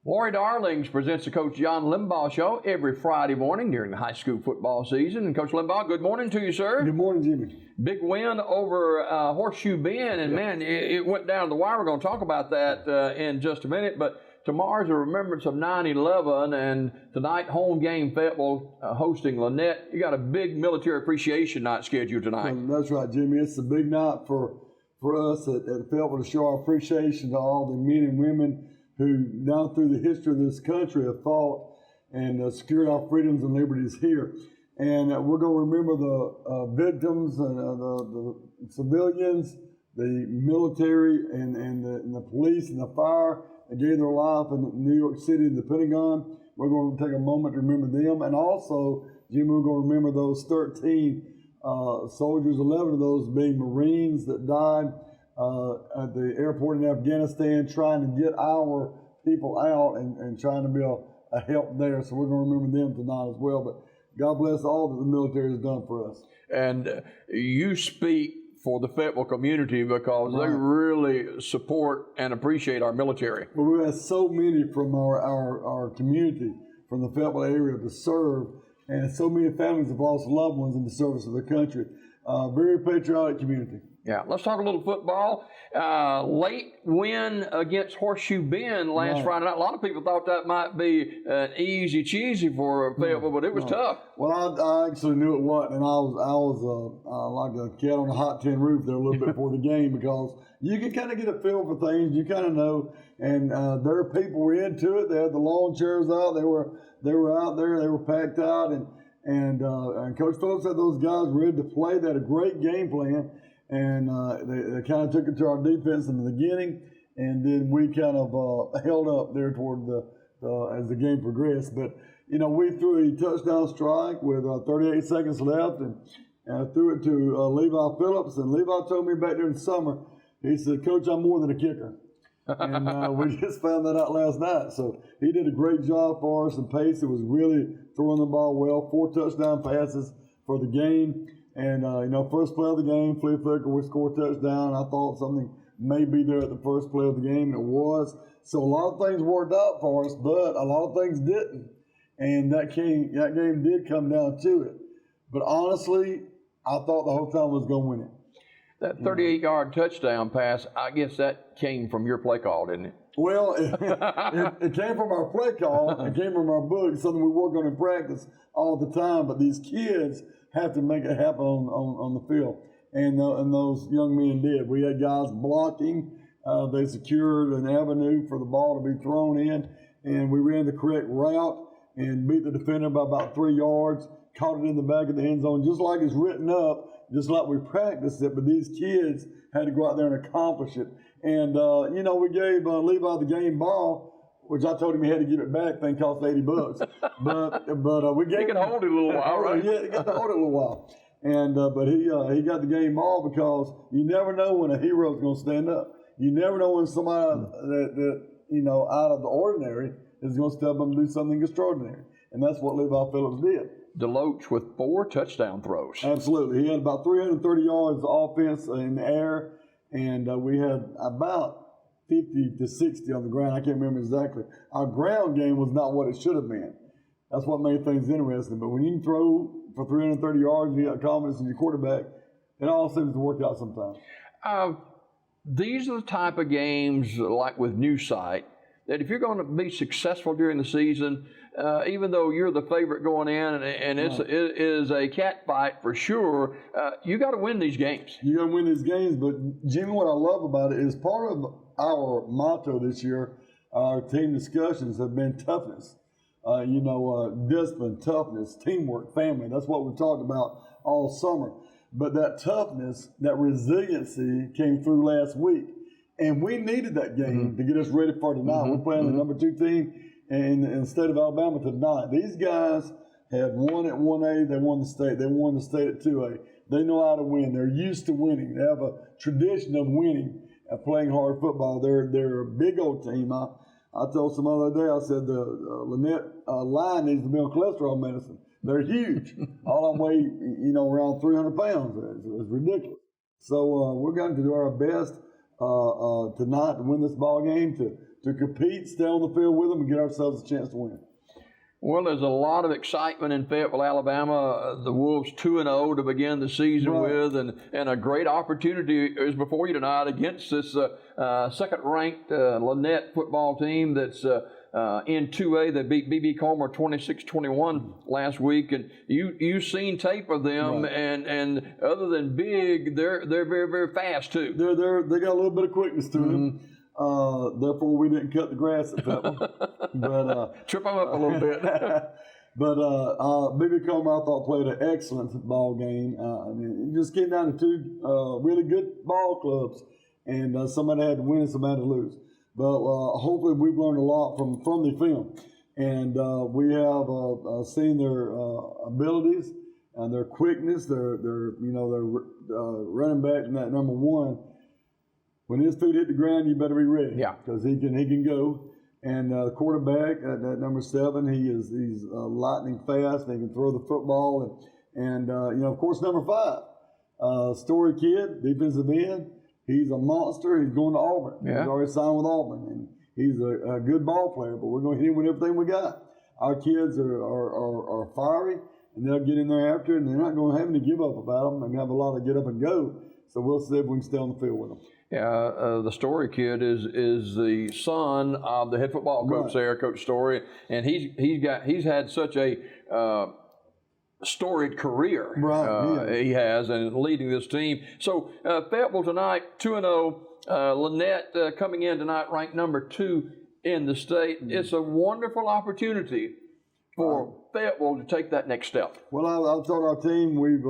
Lori Darlings presents the Coach John Limbaugh Show every Friday morning during the high school football season. And Coach Limbaugh, good morning to you, sir. Good morning, Jimmy. Big win over Horseshoe Bend, and man, it went down to the wire. We're going to talk about that in just a minute, but tomorrow's a remembrance of 9/11, and tonight, home game, Fayetteville hosting Lynette. You got a big military appreciation night scheduled tonight. That's right, Jimmy. It's a big night for us at Fayetteville to show our appreciation to all the men and women who, down through the history of this country, have fought and secured our freedoms and liberties here. And we're going to remember the victims, and the civilians, the military, and the police and the fire that gave their life in New York City and the Pentagon. We're going to take a moment to remember them. And also, Jim, we're going to remember those 13 soldiers, 11 of those being Marines that died at the airport in Afghanistan, trying to get our people out and trying to be a help there. So we're going to remember them tonight as well. But God bless all that the military has done for us. And you speak for the Fayetteville community because they really support and appreciate our military. Well, we've had so many from our community, from the Fayetteville area to serve, and so many families have lost loved ones in the service of their country. Very patriotic community. Yeah, let's talk a little football. Late win against Horseshoe Bend last Friday night. A lot of people thought that might be an easy cheesy for Fayetteville, but it was tough. Well, I actually knew it wasn't, and I was like a cat on a hot tin roof there a little bit before the game, because you can kind of get a feel for things. You kind of know, and their people were into it. They had the lawn chairs out. They were out there. They were packed out, and Coach Phillips had those guys ready to play. They had a great game plan. And they kind of took it to our defense in the beginning, and then we kind of held up there toward as the game progressed. But you know, we threw a touchdown strike with 38 seconds left, and threw it to Levi Phillips. And Levi told me back there in the summer, he said, "Coach, I'm more than a kicker." And we just found that out last night. So he did a great job for us, and Pacey was really throwing the ball well. 4 touchdown passes for the game. And, you know, first play of the game, flea flicker, we scored a touchdown. I thought something may be there at the first play of the game, and it was. So a lot of things worked out for us, but a lot of things didn't. And that game did come down to it. But honestly, I thought the whole time was going to win it. That 38-yard touchdown pass, I guess that came from your play call, didn't it? Well, it came from our play call. It came from our book, something we work on in practice all the time. But these kids have to make it happen on the field. And those young men did. We had guys blocking. They secured an avenue for the ball to be thrown in. And we ran the correct route and beat the defender by about 3 yards, caught it in the back of the end zone, just like it's written up, just like we practiced it. But these kids had to go out there and accomplish it. And, you know, we gave Levi the game ball, which I told him he had to give it back. Thing cost $80, but we gave. He can hold it a little while, right? Yeah, he got to hold it a little while, and but he got the game ball, because you never know when a hero's going to stand up. You never know when somebody that you know, out of the ordinary is going to step up and do something extraordinary, and that's what Levi Phillips did. Deloach with 4 touchdown throws. Absolutely, he had about 330 yards of offense in the air, and we had about 50 to 60 on the ground. I can't remember exactly. Our ground game was not what it should have been. That's what made things interesting. But when you can throw for 330 yards and you got confidence in your quarterback, it all seems to work out sometimes. These are the type of games, like with New Site, that if you're going to be successful during the season, even though you're the favorite going in, and it is a cat fight for sure, you got to win these games. You got to win these games. But Jimmy, what I love about it is part of our motto this year, our team discussions have been toughness. You know, discipline, toughness, teamwork, family. That's what we've talked about all summer. But that toughness, that resiliency came through last week. And we needed that game to get us ready for tonight. We're playing the number 2 team in the state of Alabama tonight. These guys have won at 1A. They won the state. They won the state at 2A. They know how to win. They're used to winning. They have a tradition of winning and playing hard football. They're a big old team. I told some other day, I said the Lynette line needs to be on cholesterol medicine. They're huge. All of them weigh, you know, around 300 pounds. It's ridiculous. So we're going to do our best tonight to win this ball game, to to compete, stay on the field with them, and get ourselves a chance to win. Well, there's a lot of excitement in Fayetteville, Alabama. The Wolves 2-0 to begin the season with, and a great opportunity is before you tonight against this second-ranked Lynette football team that's in 2A. They beat B.B. Comer 26-21 last week, and you've seen tape of them, and other than big, they're very, very fast too. They got a little bit of quickness to them. Therefore, we didn't cut the grass at Fayetteville. But trip them up a little bit. But B.B. Comer, I thought, played an excellent ball game. I mean, it just came down to two really good ball clubs, and somebody had to win and somebody to lose. But hopefully, we've learned a lot from the film, and we have seen their abilities and their quickness, their running back and that number one. When his feet hit the ground, you better be ready. Yeah, because he can go. And quarterback at number 7, he's lightning fast. And he can throw the football. And of course, number 5, Story Kid, defensive end. He's a monster. He's going to Auburn. Yeah. He's already signed with Auburn, and he's a good ball player. But we're going to hit him with everything we got. Our kids are fiery, and they'll get in there after, and they're not going to have any give up about them. They're going to have a lot of get up and go. So we'll see if we can stay on the field with them. Yeah, the Story Kid is the son of the head football coach there, Coach Story, and he's had such a storied career. He has, and leading this team. So Fayetteville tonight, 2-0. Lynette coming in tonight, ranked number 2 in the state. It's a wonderful opportunity for Fayetteville to take that next step. Well, I've told our team, we've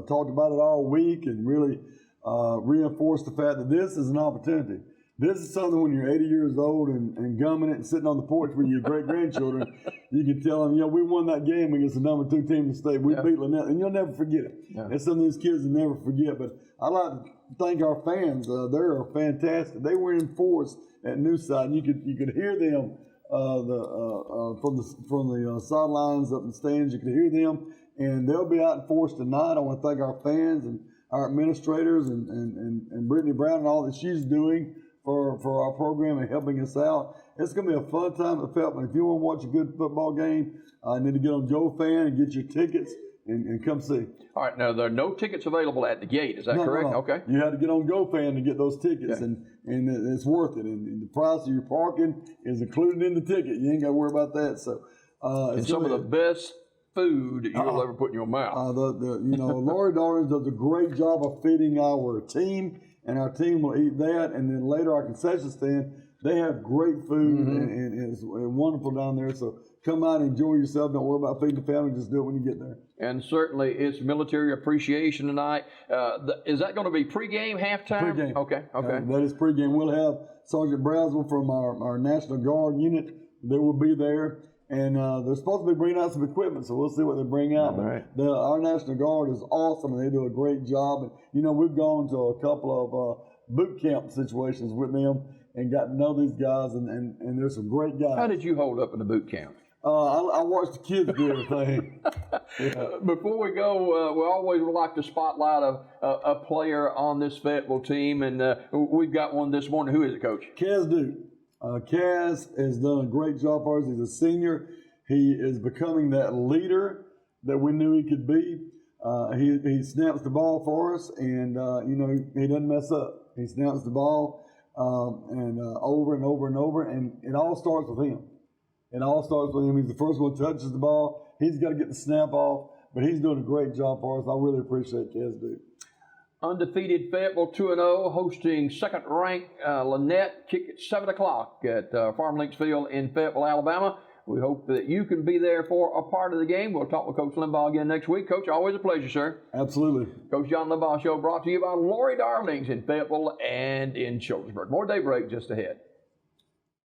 talked about it all week and really reinforced the fact that this is an opportunity. This is something when you're 80 years old and gumming it and sitting on the porch with your great-grandchildren, you can tell them, we won that game against the number 2 team in the state. We beat Lynette, and you'll never forget it. Yeah. It's something these kids will never forget. But I'd like to thank our fans. They're fantastic. They were in force at Newside, and you could hear them from the sidelines up in the stands. You could hear them, and they'll be out in force tonight. I want to thank our fans and our administrators and Brittany Brown and all that she's doing for our program and helping us out. It's going to be a fun time at Fayetteville. If you want to watch a good football game, you need to get on Joe Fan and get your tickets and come see. All right, now there are no tickets available at the gate. Is that correct? No. Okay. You have to get on GoFan to get those tickets, and it's worth it. And the price of your parking is included in the ticket. You ain't got to worry about that. So, and some of the best food you'll ever put in your mouth. Lori Darlings does a great job of feeding our team, and our team will eat that. And then later, our concession stand, they have great food, and it's wonderful down there. So come out and enjoy yourself. Don't worry about feeding the family. Just do it when you get there. And certainly, it's military appreciation tonight. Is that going to be pregame, halftime? Pregame. Okay. That is pregame. We'll have Sergeant Browswell from our National Guard unit. They will be there. And they're supposed to be bringing out some equipment, so we'll see what they bring out. Right. But our National Guard is awesome, and they do a great job. And, we've gone to a couple of boot camp situations with them and got to know these guys, and there's some great guys. How did you hold up in the boot camp? I watched the kids do everything. Before we go, we always would like to spotlight a player on this Fayetteville team, and we've got one this morning. Who is it, Coach? Kaz Duke. Kaz has done a great job for us. He's a senior. He is becoming that leader that we knew he could be. He snaps the ball for us, and he doesn't mess up. He snaps the ball and over and over and over, and it all starts with him. It all starts with him. He's the first one who touches the ball. He's got to get the snap off, but he's doing a great job for us. I really appreciate Kaz Duke. Undefeated Fayetteville 2-0, hosting second-ranked Lynette. Kick at 7 o'clock at Farm Links Field in Fayetteville, Alabama. We hope that you can be there for a part of the game. We'll talk with Coach Limbaugh again next week. Coach, always a pleasure, sir. Absolutely. Coach John Limbaugh Show brought to you by Lori Darlings in Fayetteville and in Childersburg. More daybreak just ahead.